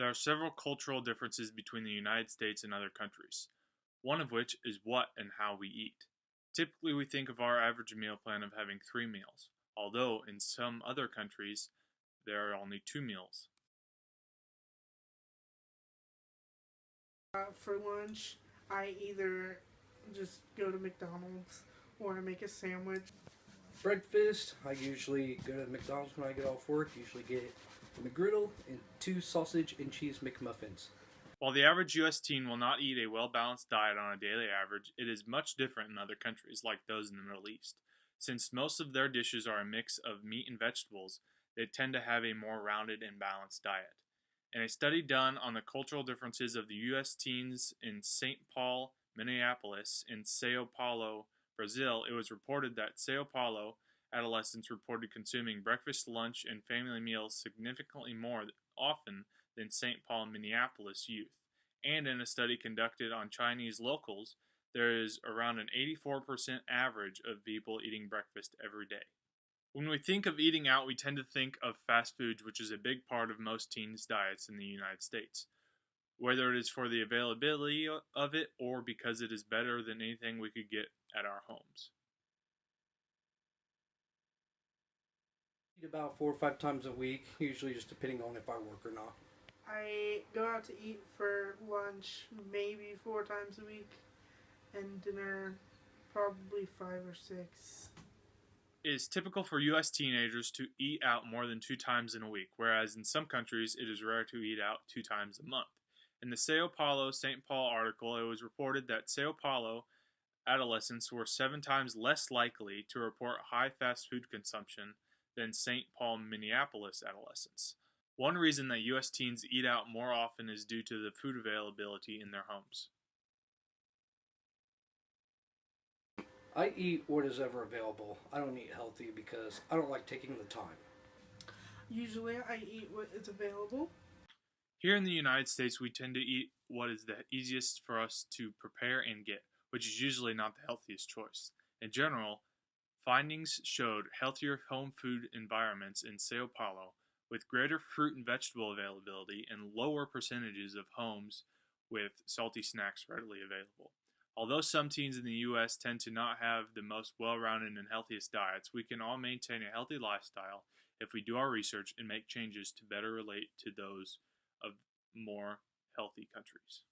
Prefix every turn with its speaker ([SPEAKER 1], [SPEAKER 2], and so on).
[SPEAKER 1] There are several cultural differences between the United States and other countries, one of which is what and how we eat. Typically, we think of our average meal plan of having 3 meals, although in some other countries there are only 2 meals.
[SPEAKER 2] For lunch, I either just go to McDonald's or I make a sandwich.
[SPEAKER 3] Breakfast, I usually go to McDonald's when I get off work. Usually get a McGriddle and 2 sausage and cheese McMuffins.
[SPEAKER 1] While the average U.S. teen will not eat a well-balanced diet on a daily average, it is much different in other countries, like those in the Middle East. Since most of their dishes are a mix of meat and vegetables, they tend to have a more rounded and balanced diet. In a study done on the cultural differences of the U.S. teens in St. Paul, Minneapolis, and Sao Paulo, Brazil, it was reported that Sao Paulo adolescents reported consuming breakfast, lunch, and family meals significantly more often than St. Paul and Minneapolis youth. And in a study conducted on Chinese locals, there is around an 84% average of people eating breakfast every day. When we think of eating out, we tend to think of fast foods, which is a big part of most teens' diets in the United States. Whether it is for the availability of it or because it is better than anything we could get at our homes.
[SPEAKER 3] Eat about 4 or 5 times a week, usually just depending on if I work or not.
[SPEAKER 2] I go out to eat for lunch maybe 4 times a week, and dinner probably 5 or 6.
[SPEAKER 1] It is typical for U.S. teenagers to eat out more than 2 times in a week, whereas in some countries it is rare to eat out 2 times a month. In the Sao Paulo St. Paul article, it was reported that Sao Paulo adolescents were 7 times less likely to report high fast food consumption than St. Paul, Minneapolis adolescents. One reason that U.S. teens eat out more often is due to the food availability in their homes.
[SPEAKER 3] I eat what is ever available. I don't eat healthy because I don't like taking the time.
[SPEAKER 2] Usually I eat what is available.
[SPEAKER 1] Here in the United States, we tend to eat what is the easiest for us to prepare and get, which is usually not the healthiest choice. In general, findings showed healthier home food environments in Sao Paulo, with greater fruit and vegetable availability and lower percentages of homes with salty snacks readily available. Although some teens in the U.S. tend to not have the most well-rounded and healthiest diets, we can all maintain a healthy lifestyle if we do our research and make changes to better relate to those of more healthy countries.